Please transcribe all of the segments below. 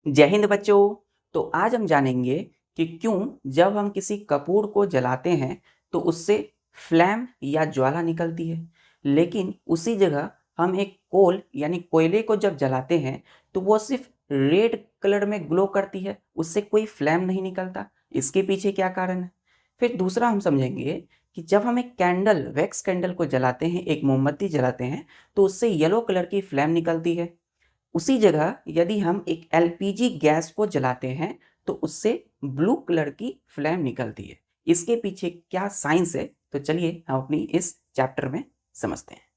जय हिंद बच्चों। तो आज हम जानेंगे कि क्यों जब हम किसी कपूर को जलाते हैं तो उससे फ्लैम या ज्वाला निकलती है, लेकिन उसी जगह हम एक कोल यानी कोयले को जब जलाते हैं तो वो सिर्फ रेड कलर में ग्लो करती है, उससे कोई फ्लैम नहीं निकलता। इसके पीछे क्या कारण है? फिर दूसरा हम समझेंगे कि जब हम एक कैंडल वैक्स कैंडल को जलाते हैं, एक मोमबत्ती जलाते हैं, तो उससे येलो कलर की फ्लैम निकलती है। उसी जगह यदि हम एक एलपीजी गैस को जलाते हैं तो उससे ब्लू कलर की फ्लेम निकलती है। इसके पीछे क्या साइंस है, तो चलिए हम अपनी इस चैप्टर में समझते हैं।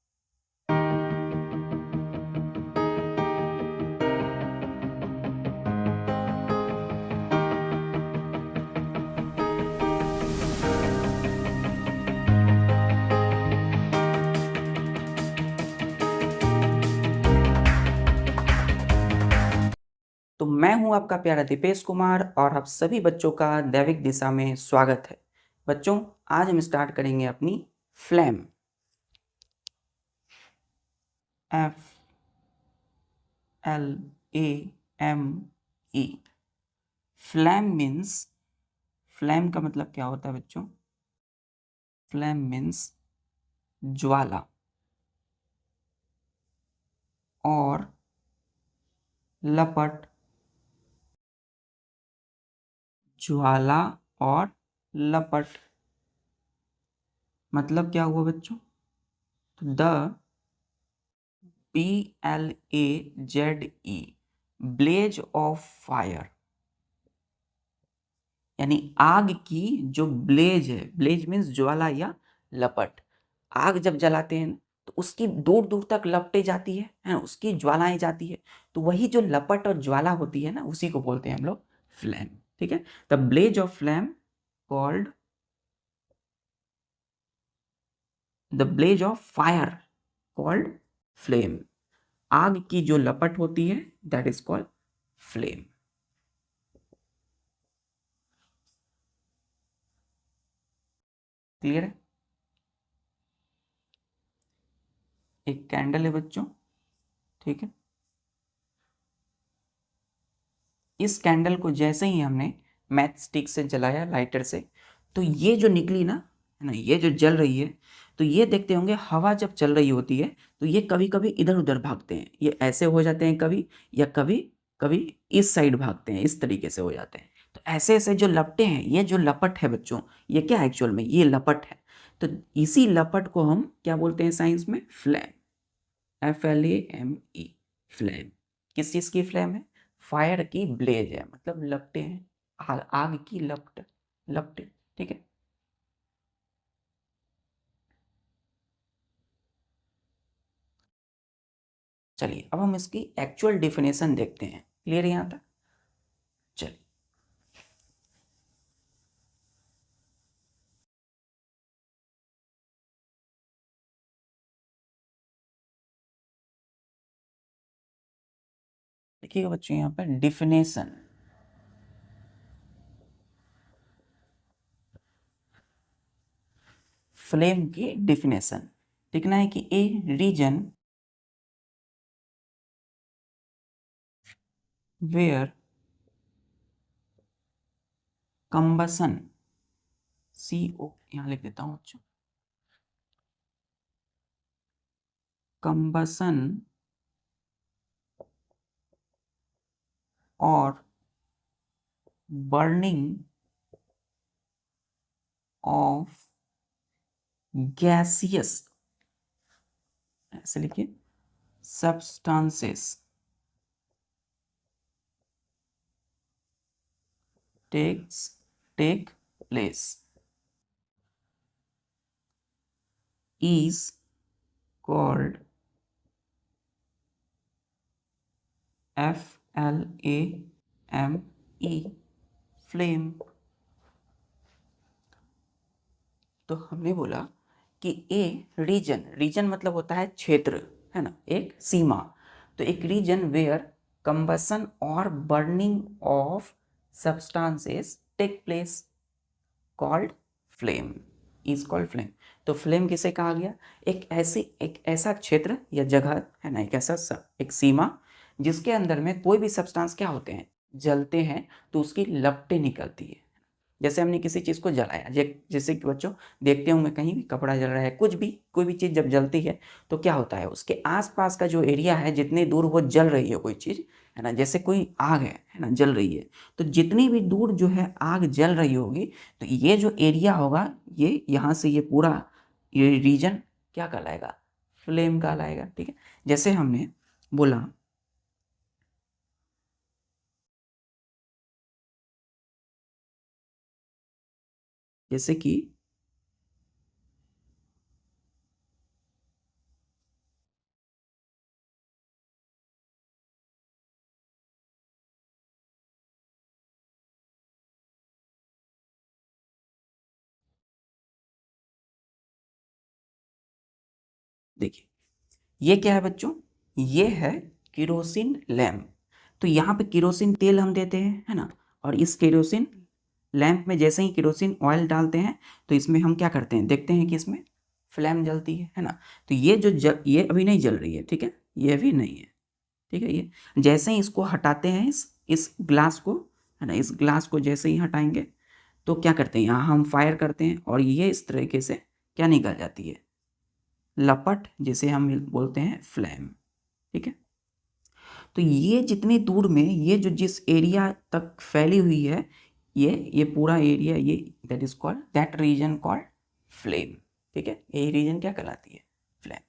तो मैं हूं आपका प्यारा दीपेश कुमार और आप सभी बच्चों का दैविक दिशा में स्वागत है। बच्चों, आज हम स्टार्ट करेंगे अपनी flame. FLAME। Flame means, flame का मतलब क्या होता है बच्चों? फ्लैम मीन्स ज्वाला और लपट। ज्वाला और लपट मतलब क्या हुआ बच्चों? The BLAZE, blaze of fire, यानी आग की जो ब्लेज है। ब्लेज मीन्स ज्वाला या लपट। आग जब जलाते हैं तो उसकी दूर दूर तक लपटे जाती है, उसकी ज्वालाएं जाती है। तो वही जो लपट और ज्वाला होती है ना, उसी को बोलते हैं हम लोग फ्लैम। ठीक है, the blaze of flame called the blaze of fire called flame. आग की जो लपट होती है that is called flame. Clear है? एक कैंडल है बच्चों, ठीक है। इस कैंडल को जैसे ही हमने मैच स्टिक से जलाया, लाइटर से, तो ये जो निकली ना, है ना, ये जो जल रही है, तो ये देखते होंगे हवा जब चल रही होती है तो ये कभी कभी इधर उधर भागते हैं। ये ऐसे हो जाते हैं कभी, या कभी कभी इस साइड भागते हैं, इस तरीके से हो जाते हैं। तो ऐसे ऐसे जो लपटे हैं, ये जो लपट है बच्चों, ये क्या है एक्चुअल में? ये लपट है। तो इसी लपट को हम क्या बोलते हैं साइंस में? फ्लैम। FLAME, flame. किस चीज की फ्लैम है? फायर की ब्लेज है, मतलब लपटे हैं, आग की लपट, लपटे। ठीक है, चलिए अब हम इसकी एक्चुअल डेफिनेशन देखते हैं। क्लियर यहां तक? चलिए, देखिएगा बच्चों यहां पर डिफिनेशन। फ्लेम की डिफिनेशन लिखना है कि ए रीजन वेयर कंबसन, CO यहां लिख देता हूं बच्चों, कंबसन और बर्निंग ऑफ गैसियस, ऐसे लिखिए, substances take place is called FLAME, flame। तो हमने बोला कि ए रीजन, रीजन मतलब होता है क्षेत्र, है ना, एक सीमा। तो एक रीजन वेयर कंबसन और burning of substances take place called flame, is called flame. तो फ्लेम किसे कहा गया? एक ऐसा क्षेत्र या जगह, है ना, एक ऐसा एक सीमा जिसके अंदर में कोई भी सब्सटेंस क्या होते हैं? जलते हैं तो उसकी लपटें निकलती है। जैसे हमने किसी चीज़ को जलाया, जैसे कि बच्चों देखते होंगे कहीं भी कपड़ा जल रहा है, कुछ भी कोई भी चीज़ जब जलती है तो क्या होता है, उसके आसपास का जो एरिया है, जितनी दूर वो जल रही है कोई चीज़, है ना, जैसे कोई आग है ना, जल रही है, तो जितनी भी दूर जो है आग जल रही होगी, तो ये जो एरिया होगा, ये यहाँ से ये पूरा ये रीजन क्या कहलाएगा, फ्लेम कहलाएगा। ठीक है, जैसे हमने बोला जैसे कि देखिए ये क्या है बच्चों, ये है केरोसिन लैम्प। तो यहाँ पे केरोसिन तेल हम देते हैं, है ना, और इस केरोसिन लैंप में जैसे ही केरोसिन ऑयल डालते हैं तो इसमें हम क्या करते हैं, देखते हैं कि इसमें फ्लेम जलती है ना। तो ये ये अभी नहीं जल रही है, ठीक है, ये अभी नहीं है, ठीक है। ये जैसे ही इसको हटाते हैं, इस ग्लास को, है ना, इस ग्लास को जैसे ही हटाएंगे तो क्या करते हैं, यहाँ हम फायर करते हैं और ये इस तरीके से क्या निकल जाती है, लपट, जिसे हम बोलते हैं फ्लेम। ठीक है, तो ये जितनी दूर में, ये जो जिस एरिया तक फैली हुई है, ये पूरा एरिया, ये that is called, that reason called flame. ठीक है, यही रीजन क्या कहलाती है, फ्लेम।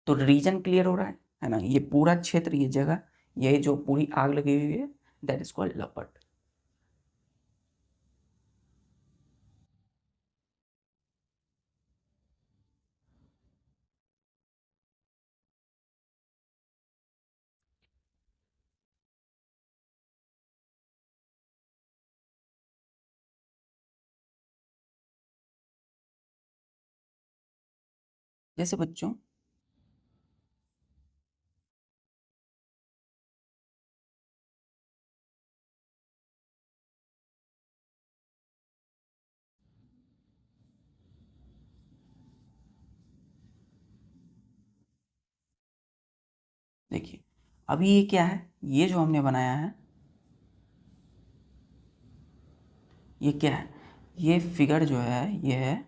तो रीजन क्लियर हो रहा है ना, ये पूरा क्षेत्र, ये जगह, ये जो पूरी आग लगी हुई है, दैट इज कॉल्ड लपट। जैसे बच्चों देखिए, अभी ये क्या है, ये जो हमने बनाया है, ये क्या है, ये फिगर जो है, ये है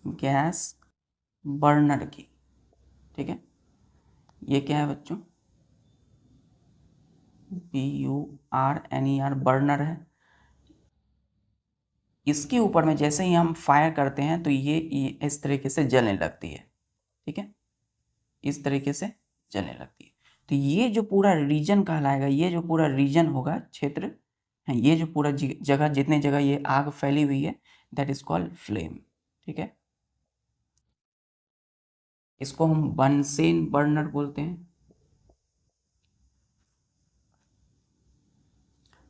गैस बर्नर की। ठीक है, ये क्या है बच्चों, BURNER, बर्नर है। इसके ऊपर में जैसे ही हम फायर करते हैं तो ये इस तरीके से जलने लगती है। ठीक है, इस तरीके से जलने लगती है। तो ये जो पूरा रीजन कहलाएगा, ये जो पूरा रीजन होगा, क्षेत्र है, ये जो पूरा जगह, जितने जगह ये आग फैली हुई है, दैट इज कॉल्ड फ्लेम। ठीक है, इसको हम बंसेन बर्नर बोलते हैं।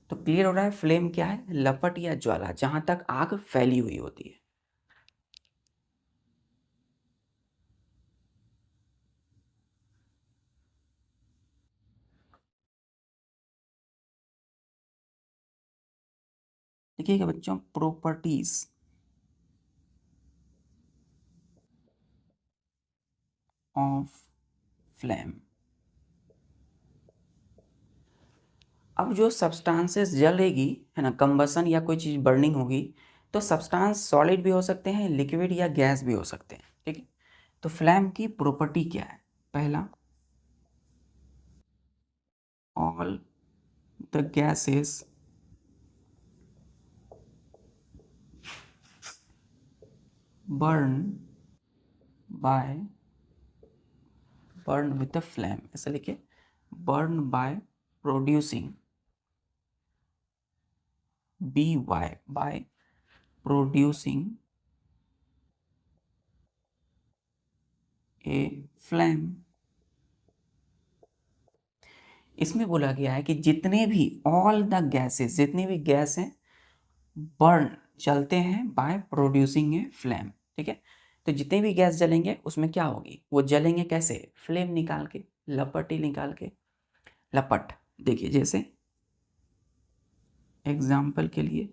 तो क्लियर हो रहा है, फ्लेम क्या है, लपट या ज्वाला, जहां तक आग फैली हुई होती है। देखिएगा बच्चों, प्रॉपर्टीज ऑफ फ्लेम। अब जो सब्सटेंसेस जलेगी, है ना, कंबसन या कोई चीज़ बर्निंग होगी, तो सब्सटेंस सॉलिड भी हो सकते हैं, लिक्विड या गैस भी हो सकते हैं। ठीक है, तो फ्लेम की प्रॉपर्टी क्या है, पहला, all the gases burn by, burn with the flame, ऐसा लिखिए, burn by producing, BY, by producing a flame. इसमें बोला गया है कि जितने भी, ऑल द गैसेस, जितने भी गैस हैं, बर्न, जलते हैं बाय प्रोड्यूसिंग ए फ्लेम। ठीक है, तो जितने भी गैस जलेंगे उसमें क्या होगी, वो जलेंगे कैसे, फ्लेम निकाल के, लपटी निकाल के। लपट देखिए, जैसे एग्जाम्पल के लिए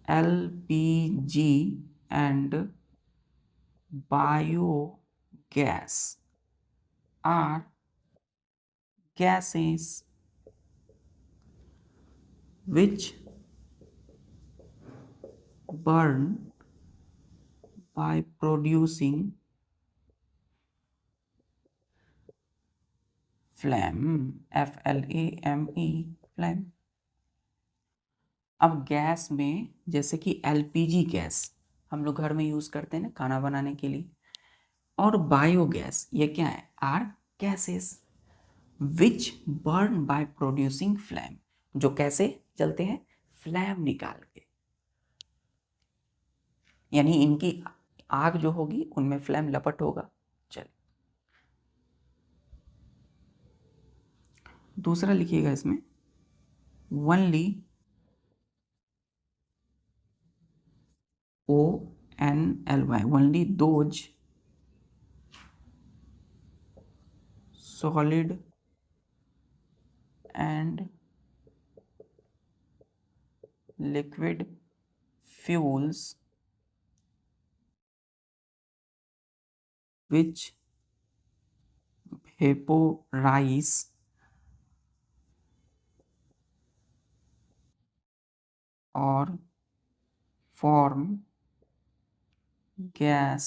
LPG and biogas are gases which burn by producing flame, FLAME, flame। अब गैस में जैसे कि एलपीजी गैस हम लोग घर में यूज़ करते हैं ना खाना बनाने के लिए, और बायोगैस, ये क्या है, are gases which burn by producing flame, जो कैसे जलते हैं, फ्लैम निकाल के, यानी इनकी आग जो होगी उनमें फ्लैम लपट होगा। चलिए दूसरा लिखिएगा इसमें, only ONLY, only those solid and liquid fuels which vaporize or form gas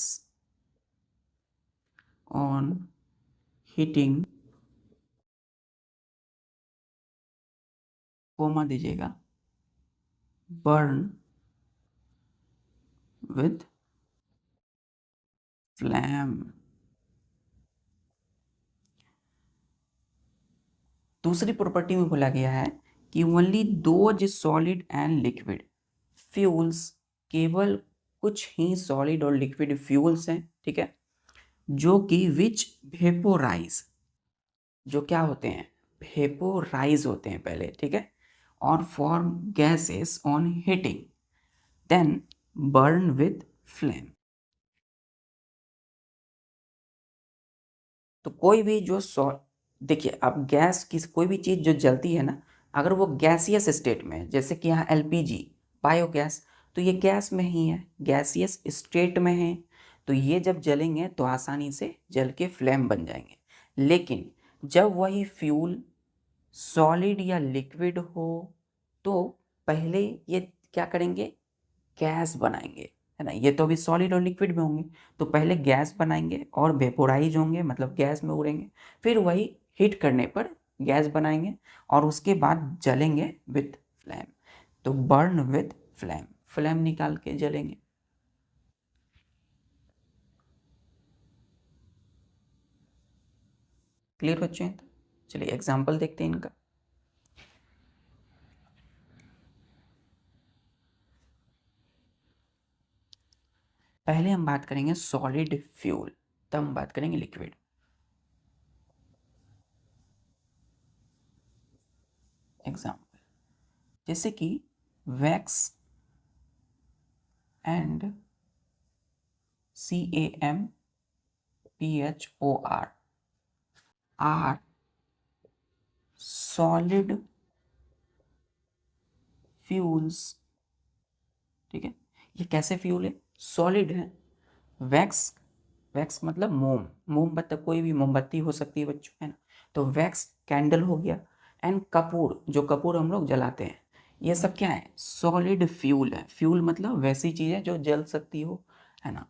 on heating, comma दीजिएगा, burn with flame। दूसरी प्रॉपर्टी में बोला गया है कि only those solid and liquid fuels, केवल कुछ ही सॉलिड और लिक्विड फ्यूल्स हैं, ठीक है, जो कि विच वेपोराइज, जो क्या होते हैं, वेपोराइज होते हैं पहले, ठीक है, और form gases on heating then burn with flame. तो कोई भी जो देखिए अब गैस की कोई भी चीज़ जो जलती है ना, अगर वो गैसियस स्टेट में है, जैसे कि यहाँ एलपीजी बायोगैस, तो ये गैस में ही है, गैसियस स्टेट में है, तो ये जब जलेंगे तो आसानी से जल के फ्लेम बन जाएंगे। लेकिन जब वही फ्यूल सॉलिड या लिक्विड हो तो पहले ये क्या करेंगे, गैस बनाएंगे, है ना, ये तो अभी सॉलिड और लिक्विड में होंगे, तो पहले गैस बनाएंगे और वेपोराइज होंगे, मतलब गैस में उड़ेंगे, फिर वही हीट करने पर गैस बनाएंगे और उसके बाद जलेंगे विथ फ्लेम, तो बर्न विथ फ्लेम, फ्लेम निकाल के जलेंगे। क्लियर बच्चे हैं? तो चलिए एग्जाम्पल देखते हैं इनका। पहले हम बात करेंगे सॉलिड फ्यूल, तब हम बात करेंगे लिक्विड। एग्जाम्पल जैसे कि wax and CAMPHOR are solid fuels, ठीक है, ये कैसे फ्यूल है, सॉलिड है। वैक्स, वैक्स मतलब मोम, मोमबत्ती, कोई भी मोमबत्ती हो सकती है बच्चों, है ना, तो वैक्स कैंडल हो गया, एंड कपूर, जो कपूर हम लोग जलाते हैं, ये सब क्या है, सॉलिड फ्यूल है। फ्यूल मतलब वैसी चीज़ है जो जल सकती हो, है ना।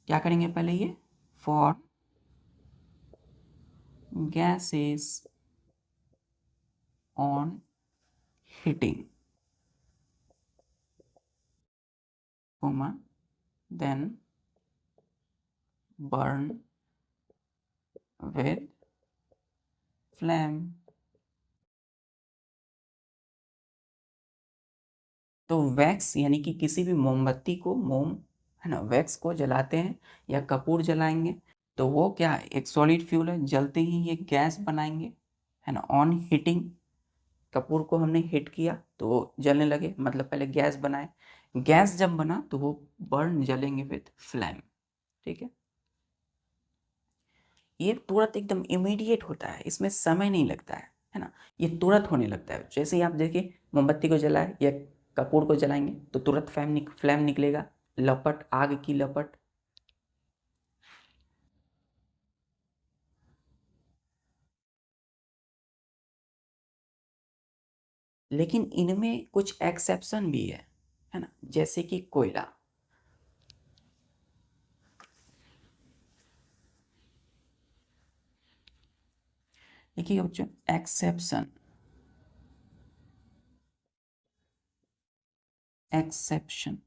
क्या करेंगे पहले, ये for gases on heating, comma then burn with flame। तो वैक्स यानी कि किसी भी मोमबत्ती को, मोम है ना, वैक्स को जलाते हैं या कपूर जलाएंगे तो वो क्या है, एक सॉलिड फ्यूल है, जलते ही ये गैस बनाएंगे, है ना, ऑन हीटिंग, कपूर को हमने हीट किया तो वो जलने लगे, मतलब पहले गैस बनाए, गैस जब बना तो वो बर्न, जलेंगे विथ फ्लेम, ठीक है। ये तुरंत एकदम इमीडिएट होता है, इसमें समय नहीं लगता है ना, ये तुरंत होने लगता है। जैसे ही आप देखिए मोमबत्ती को जलाए या कपूर को जलाएंगे तो तुरंत फ्लेम निकलेगा, लपट, आग की लपट। लेकिन इनमें कुछ एक्सेप्शन भी है ना, जैसे कि कोयला। देखिए बच्चों, एक्सेप्शन एक्सेप्शन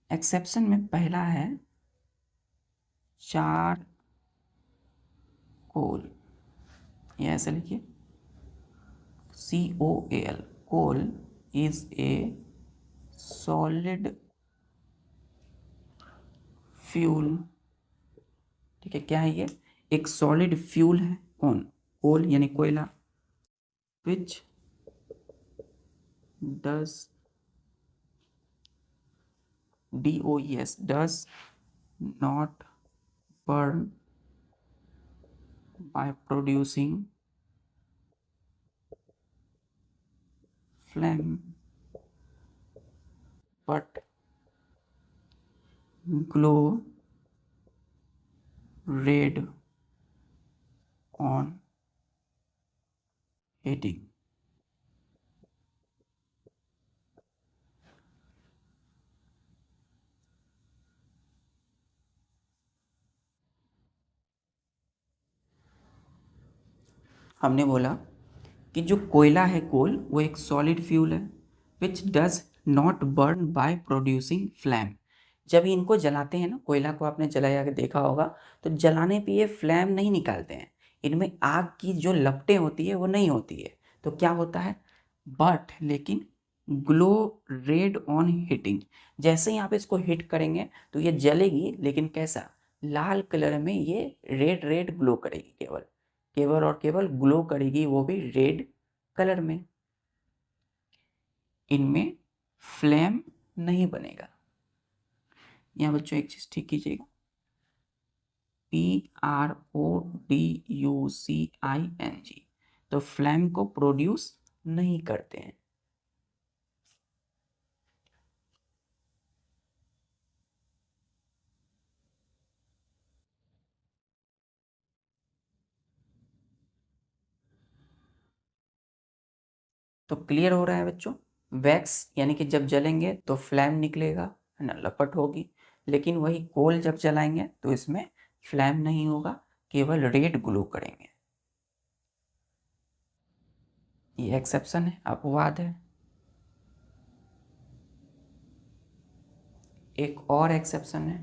एक्सेप्शन में पहला है चार कोल, ये ऐसे लिखिए, COAL। Coal is a solid fuel. ठीक है, क्या है ये? एक सॉलिड फ्यूल है। कौन? कोल यानी कोयला। Which does DOES does not burn by producing flame but glow red on heating। हमने बोला कि जो कोयला है, कोल, वो एक सॉलिड फ्यूल है which does not burn by producing flame. जब इनको जलाते हैं ना, कोयला को आपने जलाया के देखा होगा, तो जलाने पे ये फ्लैम नहीं निकालते हैं, इनमें आग की जो लपटें होती है वो नहीं होती है। तो क्या होता है? बट लेकिन ग्लो रेड ऑन हीटिंग। जैसे ही आप इसको हिट करेंगे तो ये जलेगी, लेकिन कैसा? लाल कलर में ये रेड रेड ग्लो करेगी, केवल केवल और केवल ग्लो करेगी, वो भी रेड कलर में। इनमें फ्लेम नहीं बनेगा। यहाँ बच्चों एक चीज ठीक कीजिएगा, PRODUCING, तो फ्लेम को प्रोड्यूस नहीं करते हैं। तो क्लियर हो रहा है बच्चों? वैक्स यानी कि जब जलेंगे तो फ्लैम निकलेगा, है ना, लपट होगी। लेकिन वही कोल जब जलाएंगे तो इसमें फ्लैम नहीं होगा, केवल रेड ग्लो करेंगे। ये एक्सेप्शन है, अपवाद है। एक और एक्सेप्शन है,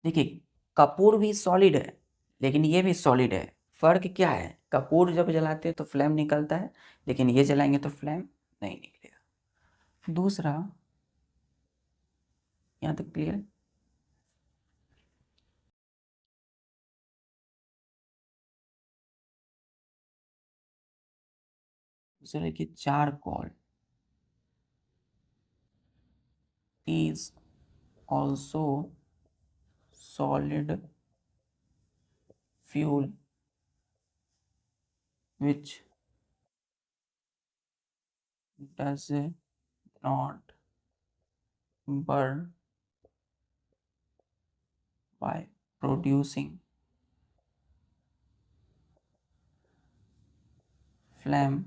देखिए, कपूर भी सॉलिड है, लेकिन ये भी सॉलिड है। फर्क क्या है? कपूर जब जलाते हैं तो फ्लेम निकलता है, लेकिन ये जलाएंगे तो फ्लेम नहीं निकलेगा। दूसरा, यहाँ तक क्लियर? दूसरा देखिए, charcoal is also solid fuel which does not burn by producing flame।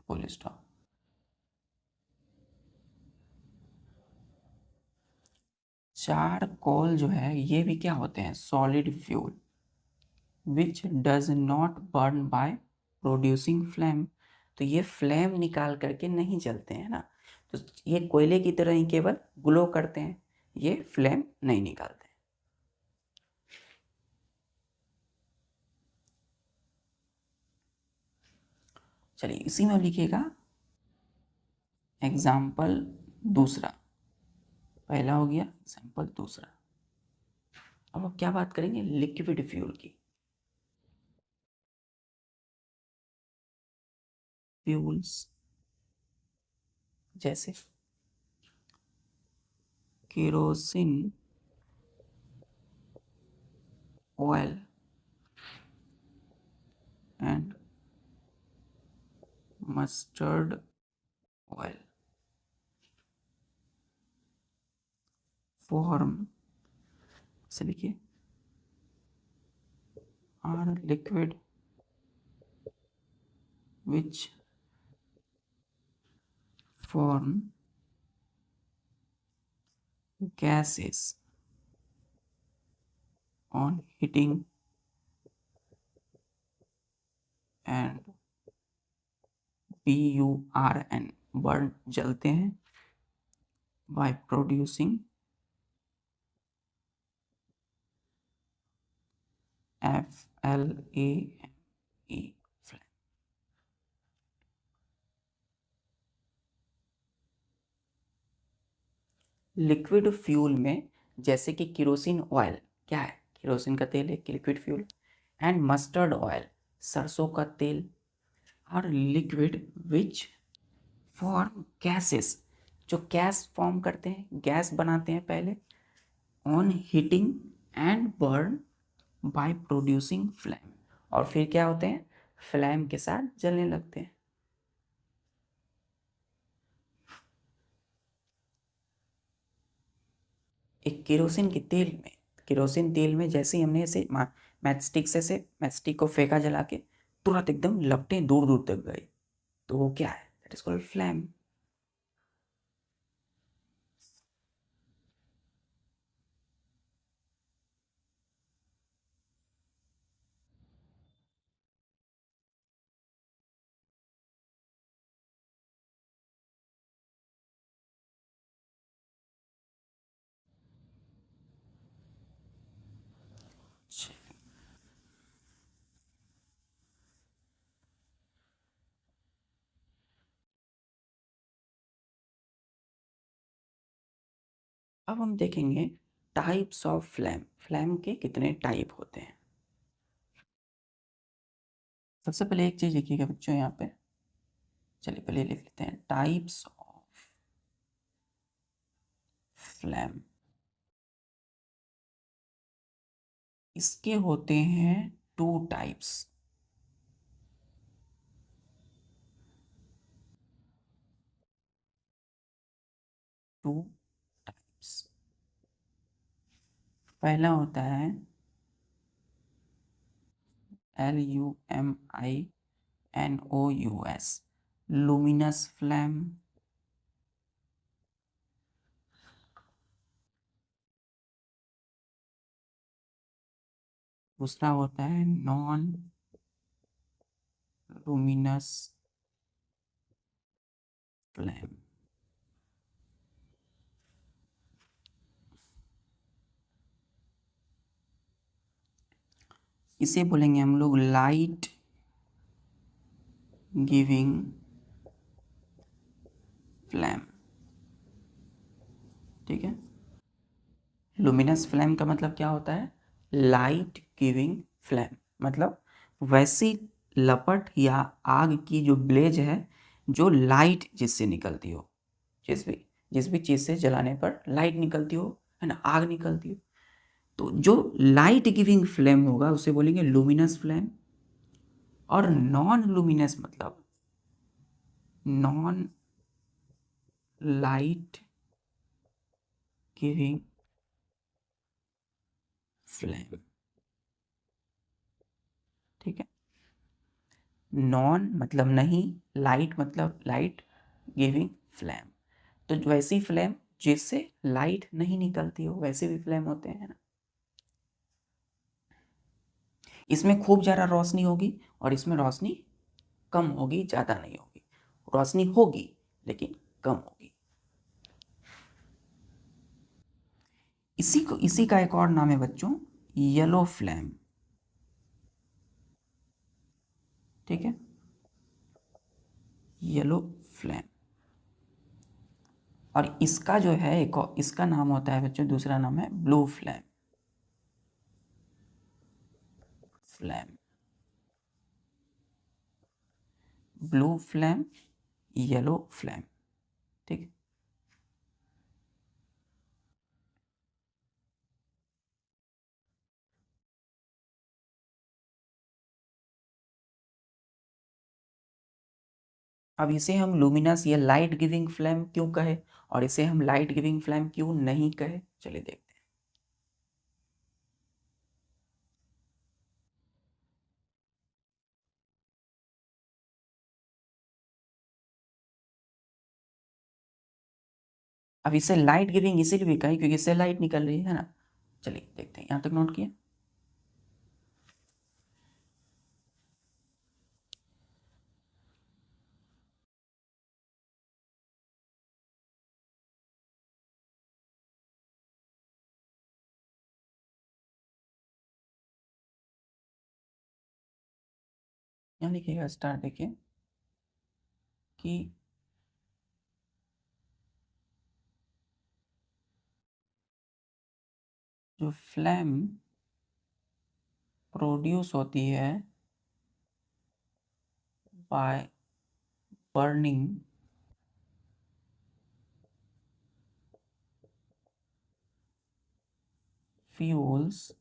Full stop. Charcoal जो है ये भी क्या होते हैं? Solid fuel which does not burn by producing flame. तो ये फ्लेम निकाल करके नहीं जलते हैं ना, तो ये कोयले की तरह ही केवल ग्लो करते हैं, ये फ्लेम नहीं निकालते। चलिए इसी में लिखिएगा एग्जाम्पल दूसरा। पहला हो गया, एग्जाम्पल दूसरा। अब क्या बात करेंगे? लिक्विड फ्यूल की। फ्यूल्स जैसे kerosene, oil and mustard oil form से लिखिए are liquid which form gases on heating and burn burn जलते हैं by producing FLAME flame। Liquid fuel में जैसे कि केरोसिन ऑयल, क्या है, केरोसिन का तेल है liquid fuel, and mustard oil, सरसों का तेल, और लिक्विड विच फॉर्म गैसेस, जो गैस फॉर्म करते हैं, गैस बनाते हैं पहले, on heating and burn by producing flame, और फिर क्या होते हैं, फ्लेम के साथ जलने लगते हैं। एक केरोसिन के तेल में, केरोसिन तेल में जैसे ही हमने ऐसे मैचस्टिक को फेंका जला के, तुरंत एकदम लपटें दूर दूर तक गई, तो वो क्या है, दैट इज कॉल्ड फ्लेम। अब हम देखेंगे टाइप्स ऑफ फ्लेम, फ्लेम के कितने टाइप होते हैं। सबसे पहले एक चीज लिखिएगा बच्चों यहाँ पे, चलिए पहले लिख लेते हैं टाइप्स ऑफ फ्लेम। इसके होते हैं टू टाइप्स। टू टाइप्स, पहला होता है LUMINOUS, लुमिनस फ्लेम। दूसरा होता है नॉन लुमिनस फ्लेम। इसे बोलेंगे हम लोग लाइट गिविंग फ्लेम। ठीक है, लुमिनस फ्लेम का मतलब क्या होता है, लाइट गिविंग फ्लेम, मतलब वैसी लपट या आग की जो ब्लेज है जो लाइट जिससे निकलती हो, जिस भी चीज़ से जलाने पर लाइट निकलती हो, है ना, आग निकलती हो, तो जो लाइट गिविंग फ्लेम होगा उसे बोलेंगे लुमिनस फ्लेम। और नॉन लुमिनस मतलब नॉन लाइट गिविंग फ्लेम। ठीक है, नॉन मतलब नहीं, लाइट मतलब लाइट गिविंग फ्लेम, तो वैसी फ्लेम जिससे लाइट नहीं निकलती हो, वैसे भी फ्लेम होते हैं ना। इसमें खूब ज़्यादा रोशनी होगी और इसमें रोशनी कम होगी, ज़्यादा नहीं होगी, रोशनी होगी लेकिन कम होगी। इसी का एक और नाम है बच्चों, येलो फ्लेम। ठीक है, येलो फ्लेम। और इसका जो है एक और इसका नाम होता है बच्चों, दूसरा नाम है blue flame. Flame, blue flame, yellow flame. ठीक है, अब इसे हम लुमिनस या लाइट गिविंग फ्लेम क्यों कहे और इसे हम लाइट गिविंग फ्लेम क्यों नहीं कहे, चलिए देखते हैं। अब इसे लाइट गिविंग इसीलिए भी कहा क्योंकि इससे लाइट निकल रही है ना। चलिए देखते हैं, यहाँ तक नोट किया। यहाँ लिखिएगा स्टार, देखिए कि जो फ्लेम प्रोड्यूस होती है बाय बर्निंग फ्यूल्स,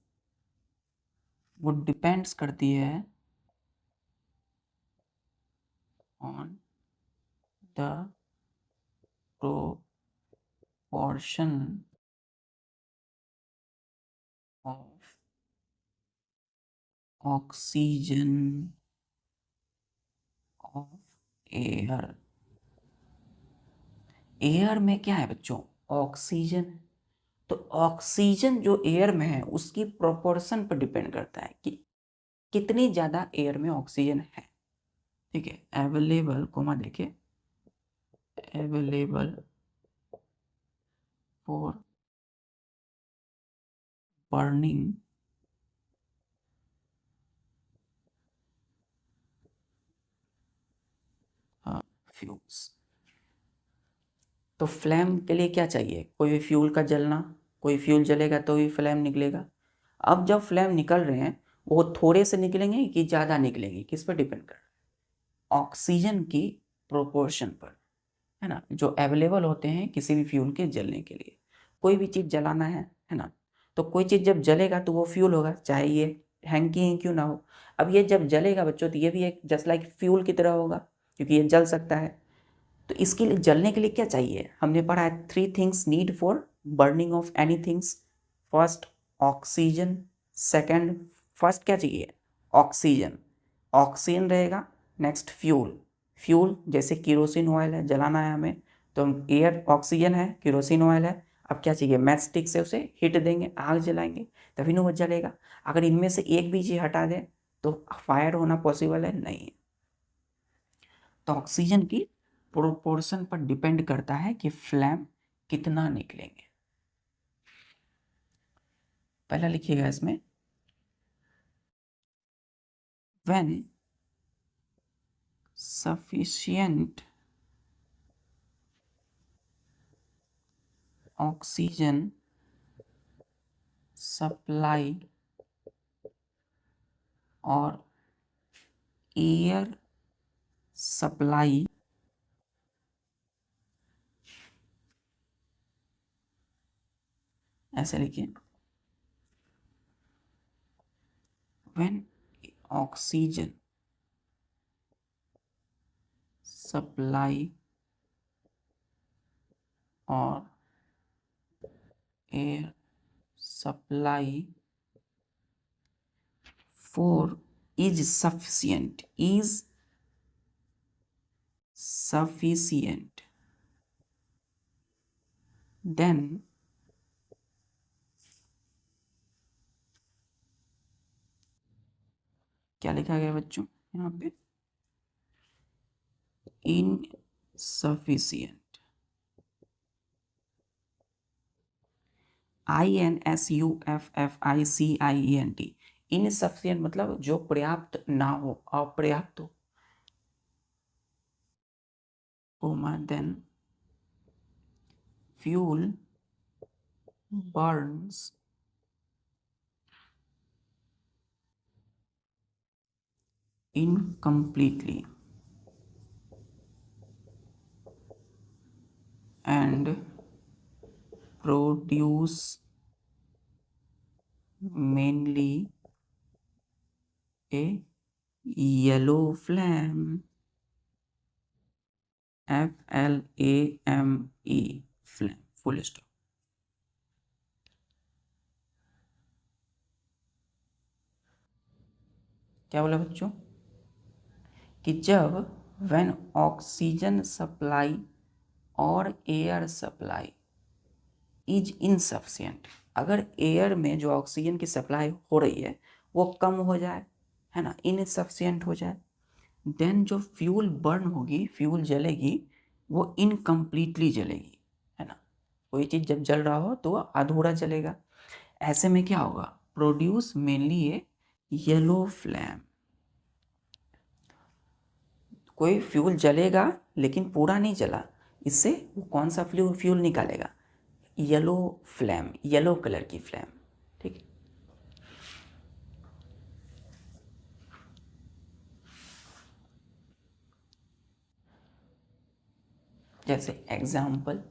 वो डिपेंड्स करती है on the proportion of oxygen of air। Air में क्या है बच्चों, ऑक्सीजन। तो ऑक्सीजन जो एयर में है उसकी प्रोपोर्शन पर डिपेंड करता है कि कितनी ज्यादा एयर में ऑक्सीजन है। ठीक है, अवेलेबल कोमा देखिए, अवेलेबल फॉर बर्निंग फ्यूल्स। तो फ्लेम के लिए क्या चाहिए, कोई भी फ्यूल का जलना, कोई फ्यूल जलेगा तो ही फ्लेम निकलेगा। अब जब फ्लेम निकल रहे हैं वो थोड़े से निकलेंगे कि ज़्यादा निकलेंगे, किस पर डिपेंड कर रहा है, ऑक्सीजन की प्रोपोर्शन पर, है ना, जो अवेलेबल होते हैं किसी भी फ्यूल के जलने के लिए। कोई भी चीज़ जलाना है ना, तो कोई चीज़ जब जलेगा तो वो फ्यूल होगा, चाहे ये हैंकी ही क्यों ना हो। अब ये जब जलेगा बच्चों तो ये भी एक जस्ट लाइक फ्यूल की तरह होगा क्योंकि ये जल सकता है। तो इसके लिए जलने के लिए क्या चाहिए, हमने पढ़ा है 3 things need for burning of any things. First oxygen, second first क्या चाहिए, ऑक्सीजन, ऑक्सीजन रहेगा। नेक्स्ट फ्यूल, फ्यूल जैसे केरोसिन ऑयल है, जलाना है हमें तो एयर ऑक्सीजन है, केरोसिन ऑयल है। अब क्या चाहिए, मैच स्टिक से उसे हिट देंगे, आग जलाएंगे तभी ना वो जलेगा। अगर इनमें से एक भी चीज़ हटा दें तो फायर होना पॉसिबल है नहीं है। तो ऑक्सीजन की प्रोपोर्शन पर डिपेंड करता है कि फ्लैम कितना निकलेंगे। पहला लिखिएगा इसमें, व्हेन सफिशिएंट ऑक्सीजन सप्लाई और एयर सप्लाई ऐसे लिखिए, व्हेन ऑक्सीजन सप्लाई और air supply for is sufficient, is sufficient, then क्या लिखा गया बच्चों यहाँ पे, insufficient, INSUFFICIENT, इनसफिशिएंट मतलब जो पर्याप्त ना हो, अपर्याप्त हो। Comma then fuel burns incompletely and produce mainly a yellow flame, FLAME, flame, full stop. क्या बोला बच्चों कि जब व्हेन ऑक्सीजन सप्लाई और एयर सप्लाई इज इनसफिशिएंट, अगर एयर में जो ऑक्सीजन की सप्लाई हो रही है वो कम हो जाए, है ना, इनसफिशिएंट हो जाए, देन जो फ्यूल बर्न होगी, फ्यूल जलेगी, वो इनकम्प्लीटली जलेगी, है ना। कोई चीज़ जब जल रहा हो तो वह अधूरा जलेगा। ऐसे में क्या होगा, प्रोड्यूस मेनली ए येलो फ्लैम। कोई फ्यूल जलेगा लेकिन पूरा नहीं जला, इससे वो कौन सा फ्यूल निकालेगा, येलो फ्लैम, येलो कलर की फ्लैम, ठीक है। जैसे example,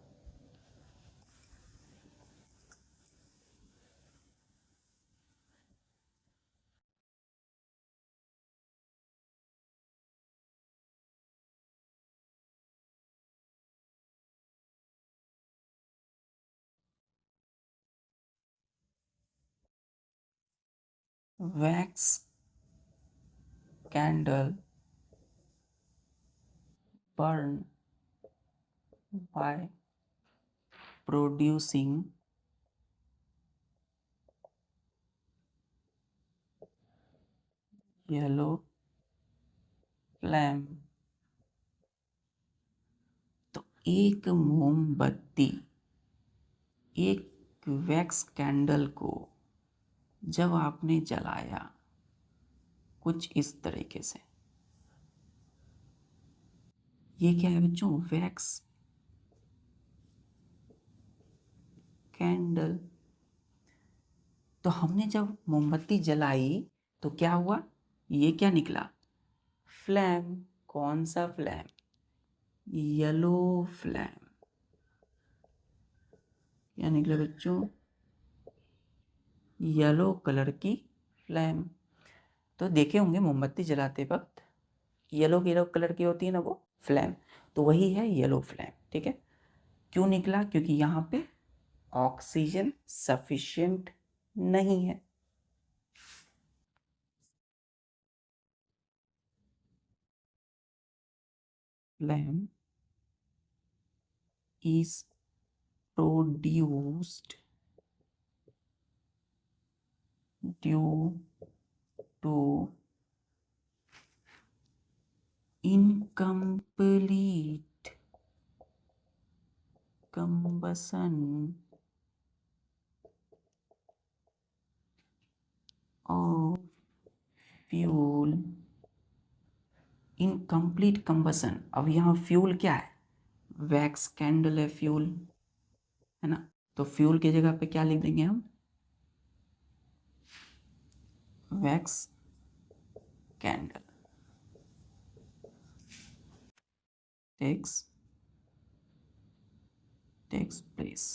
wax candle burn by producing yellow flame. तो एक मोमबत्ती, एक वैक्स कैंडल को जब आपने जलाया कुछ इस तरीके से, ये क्या है बच्चों, वैक्स कैंडल। तो हमने जब मोमबत्ती जलाई तो क्या हुआ, ये क्या निकला, फ्लैम। कौन सा फ्लैम, येलो फ्लैम। क्या निकला बच्चों, येलो कलर की फ्लैम। तो देखे होंगे मोमबत्ती जलाते वक्त येलो येलो कलर की होती है ना वो फ्लैम, तो वही है येलो फ्लैम, ठीक है। क्यों निकला, क्योंकि यहाँ पे ऑक्सीजन सफिशिएंट नहीं है। Flame is produced due to incomplete combustion of fuel। Incomplete combustion, अब यहाँ फ्यूल क्या है, वैक्स कैंडल है फ्यूल, है ना। तो फ्यूल की जगह पे क्या लिख देंगे हम, wax candle takes place।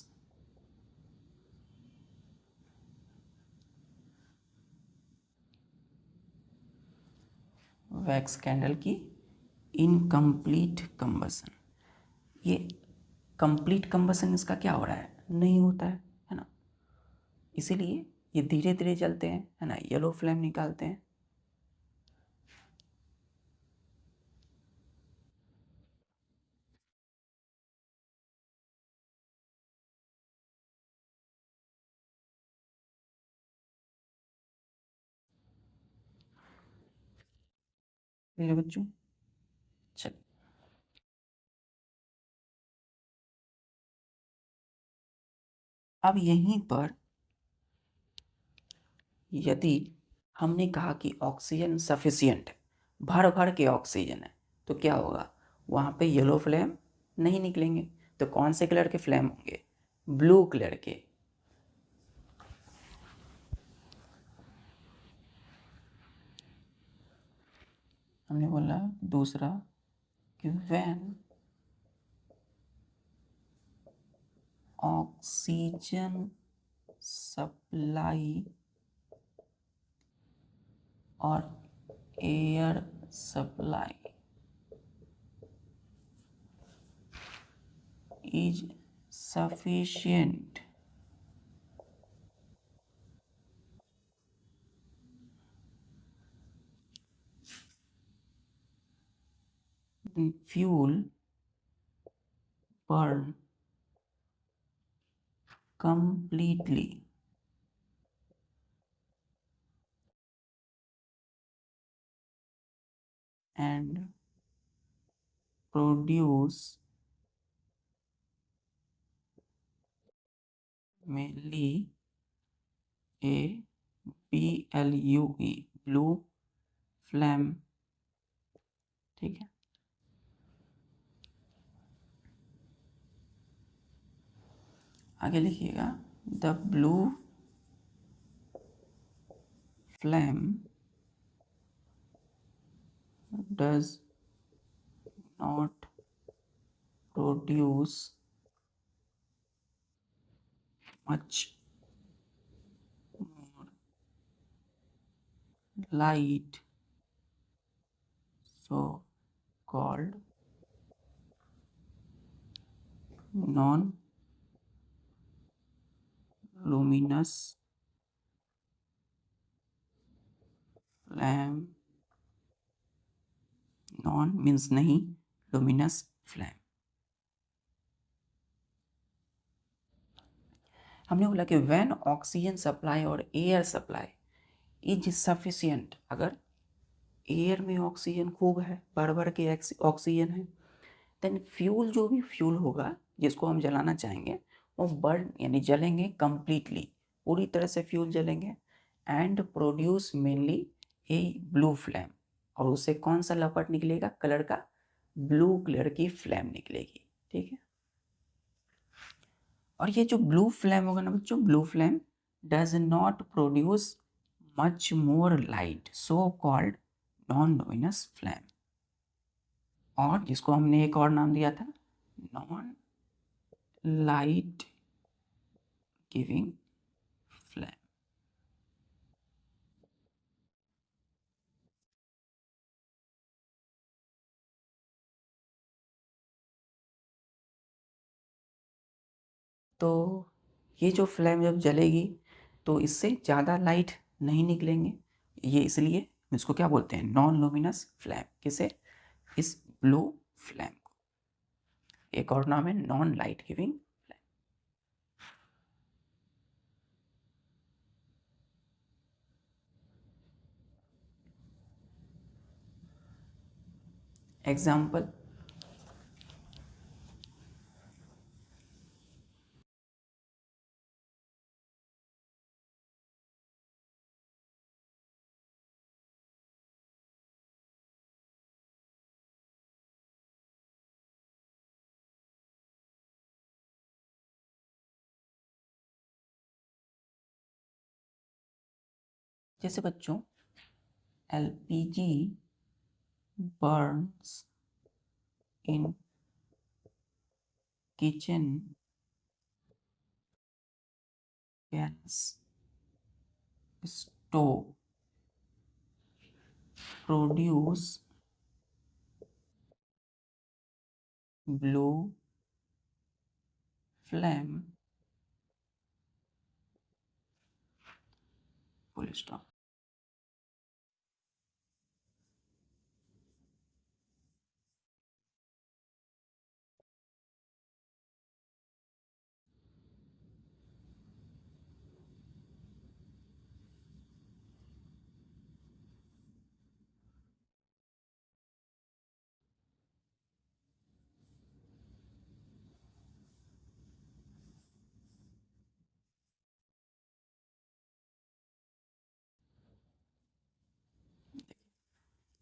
Wax candle की इनकम्प्लीट कंबसन, ये कंप्लीट कंबसन इसका क्या हो रहा है, नहीं होता है ना, इसीलिए ये धीरे धीरे जलते हैं, है ना, येलो फ्लेम निकालते हैं। मेरे बच्चों, चल, अब यहीं पर यदि हमने कहा कि ऑक्सीजन सफिशिएंट है, भर भर के ऑक्सीजन है, तो क्या होगा, वहाँ पे येलो फ्लेम नहीं निकलेंगे, तो कौन से कलर के फ्लेम होंगे, ब्लू कलर के। हमने बोला दूसरा कि व्हेन ऑक्सीजन सप्लाई और air supply is sufficient, fuel burn completely and produce mainly a BLUE blue flame। ठीक है, आगे लिखिएगा the blue flame does not produce much more light, so called non luminous flame। Non means नहीं, luminous flame। हमने बोला कि when oxygen supply और air supply is sufficient, अगर एयर में ऑक्सीजन खूब है, भर भर के ऑक्सीजन है, देन फ्यूल, जो भी फ्यूल होगा जिसको हम जलाना चाहेंगे वो बर्न यानी जलेंगे कंप्लीटली, पूरी तरह से फ्यूल जलेंगे, and produce mainly a blue flame, और उससे कौन सा लपट निकलेगा, कलर का ब्लू कलर की फ्लेम निकलेगी। ठीक है, और ये जो ब्लू फ्लेम होगा ना बच्चों, blue flame does not produce much more light, so called non luminous flame, और जिसको हमने एक और नाम दिया था नॉन लाइट गिविंग फ्लेम। तो ये जो फ्लेम जब जलेगी तो इससे ज़्यादा लाइट नहीं निकलेंगे, ये इसलिए हम इसको क्या बोलते हैं, नॉन लुमिनस फ्लेम। किसे, इस ब्लू फ्लेम को, एक और नाम है non light giving flame. Example, जैसे बच्चों LPG burns in kitchen gas stove produce blue flame, full stop।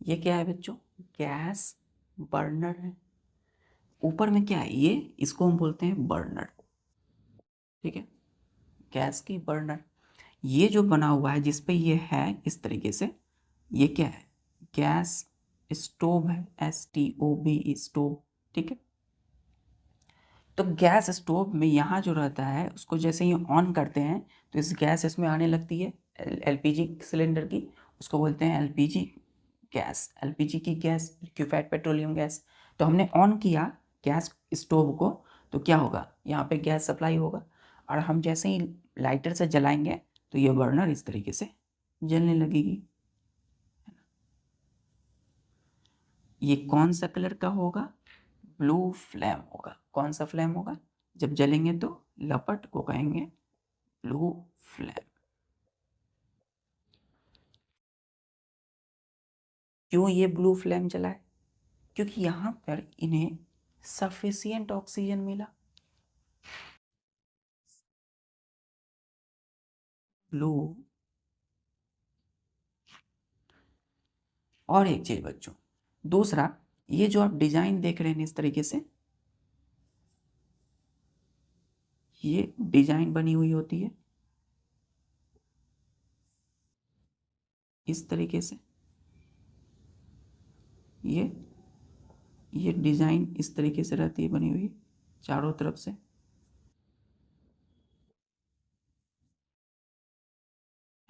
ये क्या है बच्चों, गैस बर्नर है, ऊपर में क्या है ये, इसको हम बोलते हैं बर्नर। ठीक है, गैस की बर्नर, ये जो बना हुआ है जिस पे ये है इस तरीके से, ये क्या है, गैस स्टोव है, STOV स्टोव। ठीक है, तो गैस स्टोव में यहाँ जो रहता है उसको जैसे ही ऑन करते हैं तो इस गैस इसमें आने लगती है, LPG सिलेंडर की, उसको बोलते हैं LPG गैस, LPG की गैस, लिक्विफाइड पेट्रोलियम गैस। तो हमने ऑन किया गैस स्टोव को तो क्या होगा, यहाँ पे गैस सप्लाई होगा, और हम जैसे ही लाइटर से जलाएंगे तो ये बर्नर इस तरीके से जलने लगेगी। ये कौन सा कलर का होगा, ब्लू फ्लेम होगा। कौन सा फ्लेम होगा, जब जलेंगे तो लपट को कहेंगे ब्लू फ्लेम। क्यों ये ब्लू फ्लेम जला है? क्योंकि यहाँ पर इन्हें सफिशिएंट ऑक्सीजन मिला। ब्लू। और एक चीज बच्चों, दूसरा, ये जो आप डिजाइन देख रहे हैं इस तरीके से, ये डिजाइन बनी हुई होती है इस तरीके से। ये डिजाइन इस तरीके से रहती है बनी हुई चारों तरफ से,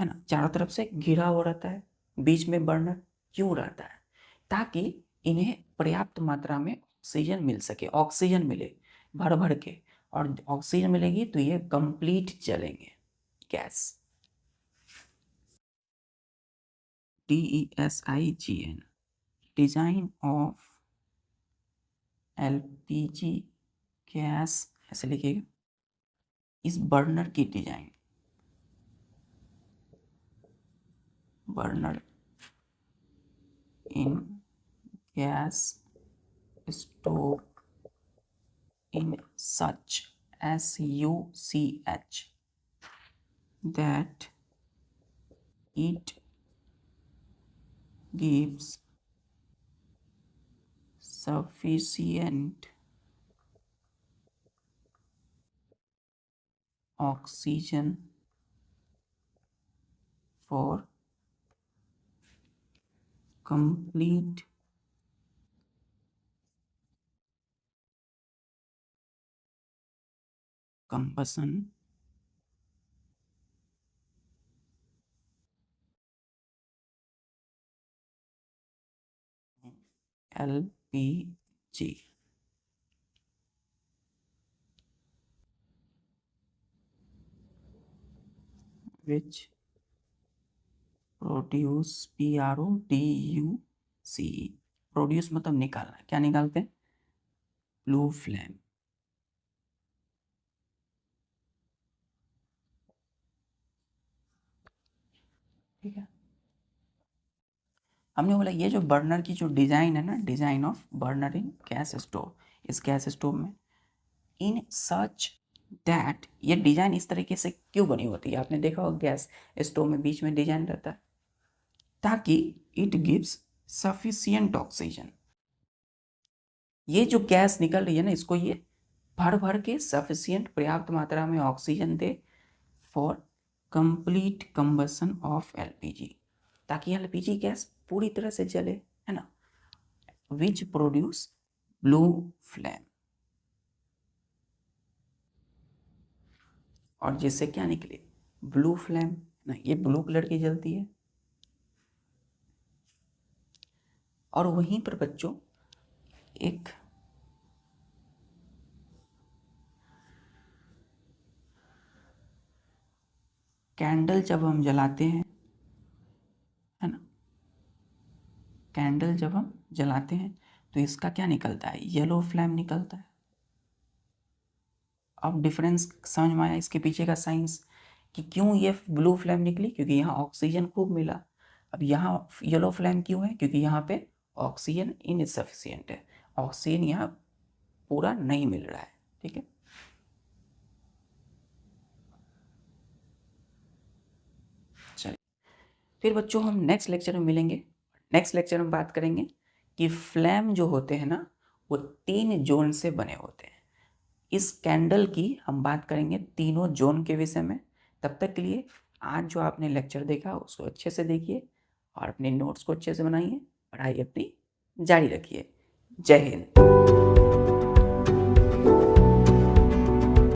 है ना, चारों तरफ से घिरा हो रहता है। बीच में बर्नर क्यों रहता है? ताकि इन्हें पर्याप्त मात्रा में ऑक्सीजन मिल सके, ऑक्सीजन मिले भर भर के, और ऑक्सीजन मिलेगी तो ये कंप्लीट जलेंगे gas. DESIGN, design of LPG gas, ऐसे लिखिएगा। इस बर्नर की design, burner in gas stove in such SUCH that it gives sufficient oxygen for complete combustion LPG, which produce PRODUCE, produce मतलब निकालना, क्या निकालते हैं? Blue flame. ठीक है, हमने बोला ये जो बर्नर की जो डिजाइन है ना, design of burner in gas stove, इस गैस स्टोव में इन सच दैट, ये डिजाइन इस तरीके से क्यों बनी होती है? आपने देखा होगा गैस स्टोव में बीच में डिजाइन रहता है, ताकि इट गिव्स सफिशिएंट ऑक्सीजन। ये जो गैस निकल रही है ना, इसको ये भर भर के सफिशिएंट, पर्याप्त मात्रा में oxygen they for complete combustion of LPG, ताकि LPG गैस पूरी तरह से जले, है ना, विच प्रोड्यूस ब्लू फ्लेम, और जिससे क्या निकले? ब्लू फ्लेम ना, ये ब्लू कलर की जलती है। और वहीं पर बच्चों एक कैंडल जब हम जलाते हैं, है ना, कैंडल जब हम जलाते हैं तो इसका क्या निकलता है? येलो फ्लेम निकलता है। अब डिफरेंस समझ में आया इसके पीछे का साइंस, कि क्यों ये ब्लू फ्लेम निकली? क्योंकि यहाँ ऑक्सीजन खूब मिला। अब यहाँ येलो फ्लेम क्यों है? क्योंकि यहाँ पे ऑक्सीजन इनसफिशिएंट है, ऑक्सीजन यहाँ पूरा नहीं मिल रहा है। ठीक है, चलिए फिर बच्चों हम नेक्स्ट लेक्चर में मिलेंगे। नेक्स्ट लेक्चर में बात करेंगे कि फ्लेम जो होते हैं ना, वो 3 जोन से बने होते हैं। इस कैंडल की हम बात करेंगे तीनों जोन के विषय में। तब तक के लिए आज जो आपने लेक्चर देखा उसको अच्छे से देखिए और अपने नोट्स को अच्छे से बनाइए, पढ़ाई अपनी जारी रखिए। जय हिंद।